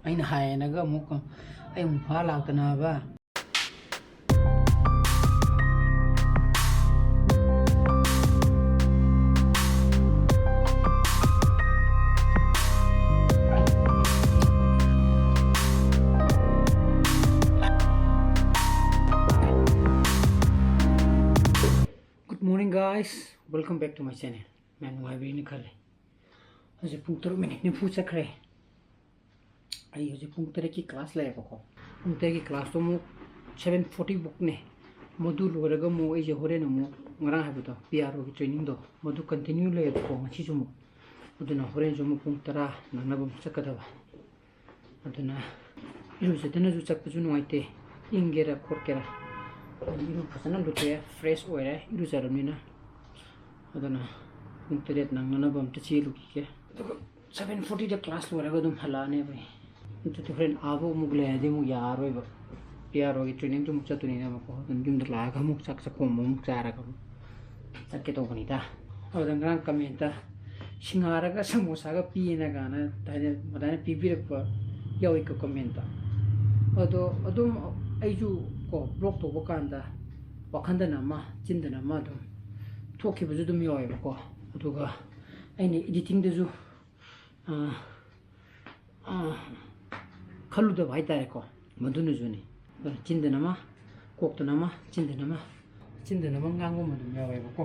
ꯑꯩꯅ ꯍꯥꯏꯌꯦꯅꯒ ꯑꯃꯨꯛ ꯑꯩ ꯑꯃꯨꯛ ꯐꯥ ꯂꯥꯛꯇꯅꯕ Morning guys, welcome back to my channel. Man, why we in khale? Hoje pung 3 minute ni fu chakre. Ai hoje pung 3 ki class la ko. Pung 3 ki class to mo 7:40 book ne. Module waraga mo ai je hore na mo ngara ha buto. PRO ki training do. Modu continue le ko ma chi sumo. Aduna hore jo mo pung 3 nangna bam chakada ba. Aduna iru se tena ju chakpu ju noite. Ingera korkera. Iru phasana lute fresh oire iru jaramina adana internet nangna bam te chi luki ke 7:40 de class loraga dum halane bai into to friend abo mugle ade mu yaroi ba PRO ki training dum chatuni na ko dum de la ga mu chak chak ko mu chara ga sakke to bani ta adan gran comment ta singara ga samosa ga pi na ga na tane madane pi bi ko yawi ko comment ta ado adum aiju ko block to bakanda wakanda na ma jinda na ma dum thoki bu dum yoy ko aduga aini editing de ju khalu da bhai ta ko madun ju ni jinda na ma kok to na ma jinda na ma ngang mo dum yoy ko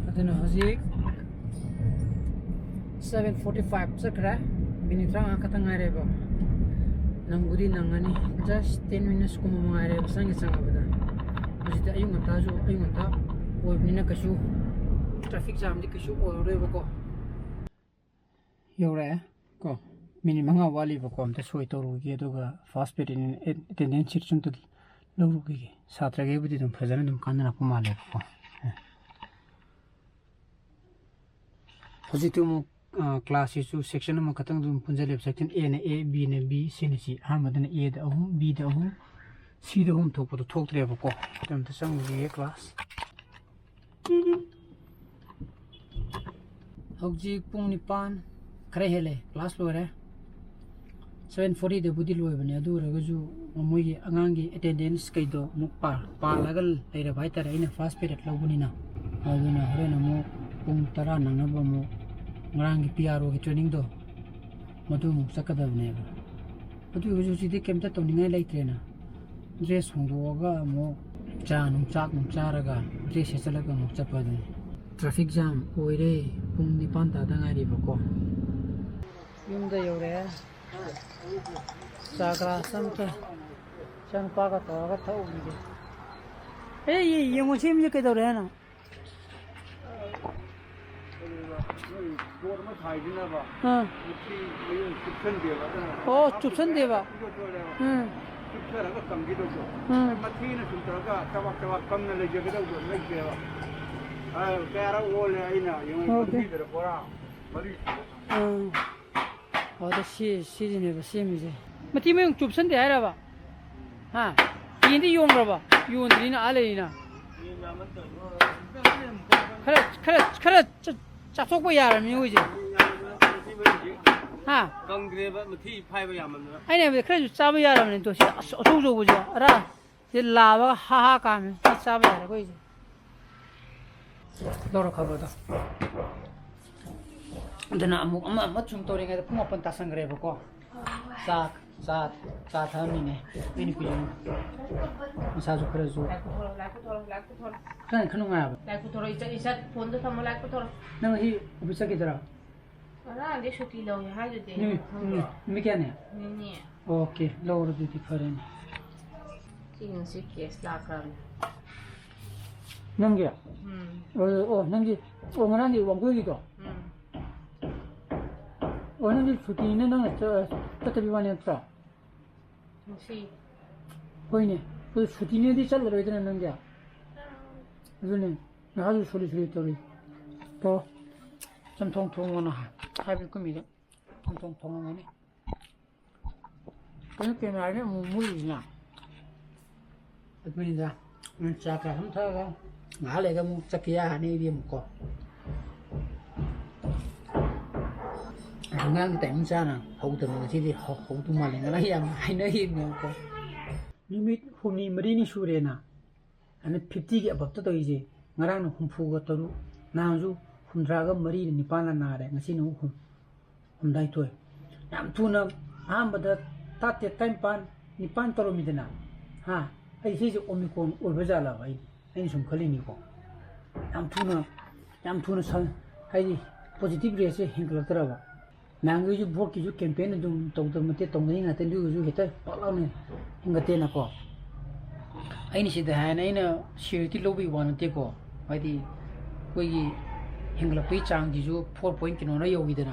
adana hojik 7:45 sakra minitra akata ngare ba Nanggudi nangani just 10 minutes ko mamangare basang isang abada basta ayung ata oy nina kasu traffic jam di kasu ore bako yore ko mini manga wali bako amta soi toru gi aduga fast ped in attendance sheet chung to loru gi satra ge budi dum phajana dum kanna ko male ko hoji tu class issue section ma khatang dum punjale section A na A B na B C na C ha madana A da ahum B da ahum C da ahum thok to thok tre ba ko tam ta sang gi class hogji pung ni pan khare hele class lore 7:40 de budi loi bane adu ra ju moi gi angang gi attendance kai do muk pa lagal leira bhai tar ina fast period lobuni na adu na hore na mo pung tara nang na ba mo Ngarang PRO ki training do madu mu sakada ne ba adu ju ji de kemta to ningai lai trena dress hongdoga mo cha num chak num charaga dress se chalaga mu chapa de traffic jam oire pung ni pan ta da ngai ba ko yum da yore sagra samta chang pa ga to ga thau ni de ei yemo chim je ke do re na Oh, chupsan deva. Oh, the she never see me. Matima chupsan de araba. Ha. Indi yong raba. Yun dina alina. Kara chapsok ba yaram ni hoje ha kangre ba mthi phai ba yam na ai ne khare ju cha ba yaram ni to si asou jo bu jo ara je la ba ha ha ka me cha ba yara ko je doro khaba da dana amu amma chung to ringa pung apan ta sang re ba ko sa tha mi ne mini pi sa ju khare ju like to kan khanu nga ba like to isa phone to thamo like to nang hi ubisa ki dara ara le shuti lo ya ha ju de mi kya ne ni okay lo ro di khare ni tin si kes la kram nang ya nang ji nang ji wang gi do nang ji shuti ne nang ta ta bi wa ne tra si hoi ne 그 수디네디 잘라야 되는 게 그러네 아주 소리 들리 또 통통하나 하빌 겁니다 통통하네 그렇게 말하면 뭐 물이냐 그러니까 자가 한타가 나래가 뭐 잡기야 하네 이게 먹고 ngang cái tém ra nào hậu từ cái gì hậu tu mà lại nó làm hay nó hiền nhiều có limit hôm nay mới đi sure na anh 50 cái bắp tôi gì ngarang nó không phụ cái tôi nào chú không ra cái mới đi nipan là nào đấy ngay nó không đại tuổi làm thu na bây giờ ta tiết time pan nipan toro mi na ha ai gì omicron 올 bây giờ là vậy anh sống khơi đi có làm thu na sao hay gì positive rate hình cái đó là nàng người vote cái campaign là dùng tổng tổng một tổng này là tên du hết rồi bao lâu này hình cái tên là có anh sẽ thấy này nó share thì lobby one thế có vậy thì cái hình cái trang thì du 4 point cái nó yêu gì đó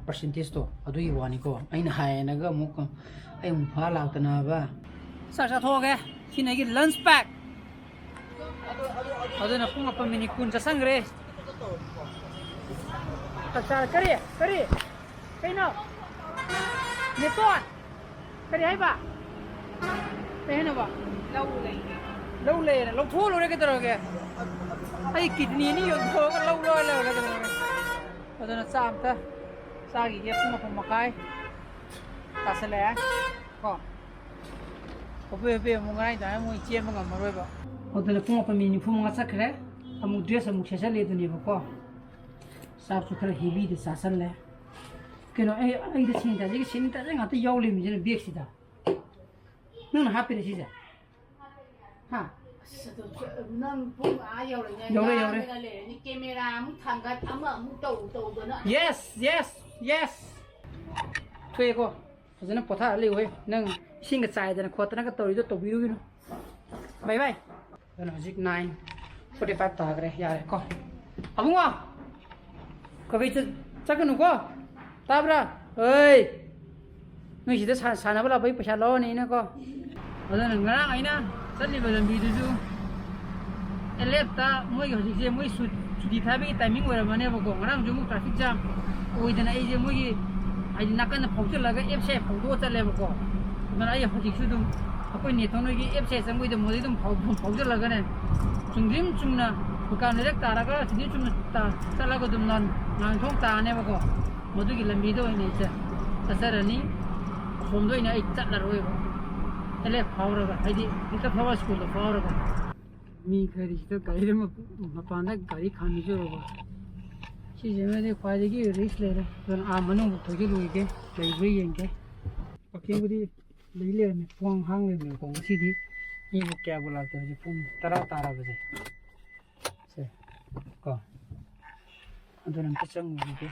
percentage to adu yi wani ko aina hai na ga mu ko ai mu pha Laktana ba sa tho ge sin ai gi lunch pack adu na pung apa mini kun sa sang re ta sa kari kai no ne to kari hai ba pe na ba lâu lệ lâu thua luôn đấy cái tờ kìa ai kidney ni yo thua cái lâu rồi là cái tờ adu na sam ta sagi cái phun một makai ta sẽ lẽ có về một ngày đó một chiên một ngầm rồi vậy ở đây là phun một mình phun một sắc đấy một dress một chiếc lê này vậy có sao cho cái heavy thì sao sẵn lẽ cái nó ai cái xin ta cái xin ta cái ngắt tới dầu liền mình biết gì đó nó là happy đấy chứ ha nâng phun á dầu này camera muốn thằng cái ấm ở muốn tàu rồi nữa yes thuê cô rồi nó bỏ thả liều ấy nâng xin cái xài thì nó khoát nó cái tàu đi tàu video nó bye rồi nó dịch 9:45 ta cái này ya cô à đúng không có bây giờ chắc cái nó có ta bra ơi người chỉ tới sản nó là bây giờ lo này nó có rồi nó ngang ấy nè rất là bây giờ chú Elepta moi hoji je moi sudi thabi timing wera mane bako ngarang jumu traffic jam oidana ai je moi ai nakan phauchal laga app se phaudo chale bako mana ai hoji su dum akoi ne thonoi gi app se samoi dum moi dum phauchal laga ne chungrim chungna bukan rek taraga chini chungna ta chalaga dum nan thong ta ne bako modu gi lambi do ne se tasarani somdo ina ai chatla roi ba ele phawraga haidi ita phawa school phawraga mi khari to gari ma mapanda gari khani jo ba chi je me khwaje gi risk le re don a manu thogi lui ke dai bri yen ke okay budi lei le me phong hang le me kong si di ni bu kya bula to je phum tara baje se ko adon ta chang ni ke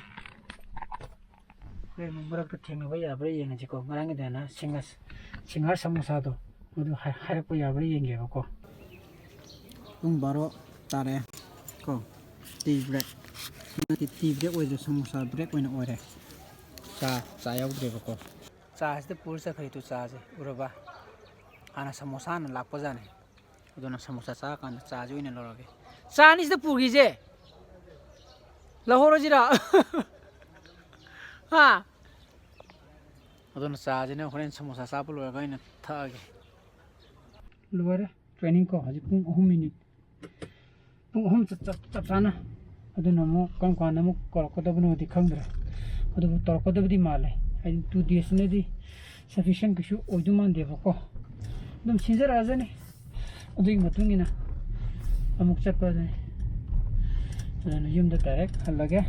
le mo brak to theng ba ya bri yen je ko ngarang de na singar samosa do modu har ko ya bri yen ge ko 바로 따래 고 티 브렉 오이도 사모사 브렉 오이나 오래 자 야우드레 버고 자 했을 때 불사 khaitu cha je uraba ana samosa na lakpa jane udona samosa cha kan cha joine loroge cha ni se purgi je lahoro jira ha udona cha je ne horen samosa cha pul ga ina thage luare training ko haji pung 3 minute pung chap chana aduna mo kan kan mo kor ko dabno di khangdra adu tor ko dabdi male ai 2 days ne di sufficient kishu oduman deba ko dum sinjar azane adu matungina amuk chapa ne aduna yumda direct halage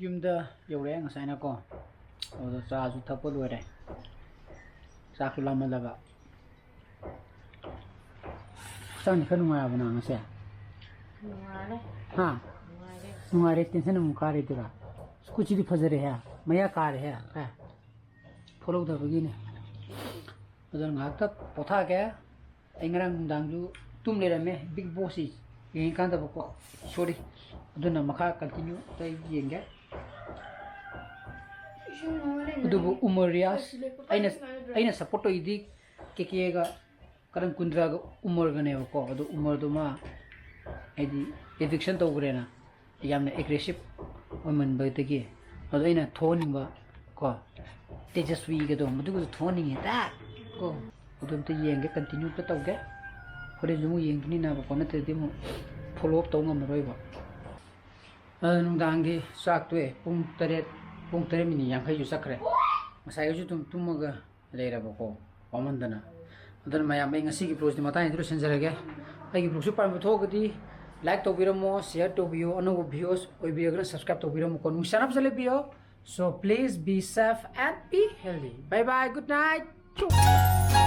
yumda yore ngasai na ko odo cha ju thapo lore cha khula malaba Saan ka nunga ba na ngase? Nungare. Ha. Nungare tension mu kare dira. Kuch di fajare hai. Maya kare hai. Ha. Follow da bagi ne. Adon ngak ta potha ke engrang dangju tum le rame big boss is. Yen kan da ko. Sorry. Adon makha continue tai yenge. Adubu umarias aina support idi ke ga karang kundra ga umar ga ne ko adu umar do ma edi eviction to grena yamna aggressive woman ba te gi adu ina thoning ba ko tejaswi ga do mudu ga thoning da ko adu te yeng ga continue to to ga pore jumu yeng ni na ba ko na te demu follow up to ngam roi ba nungdangi sak tuwe pung teret mini yang khayu sakre masai ju tumaga leira boko pamandana adan maya mai ngasi gi pros di mata indro senjarage ai gi pros par thogdi like to biramo share to bio anogo videos oi bio subscribe to biramo kon musanap sale bio so please be safe and be healthy bye bye good night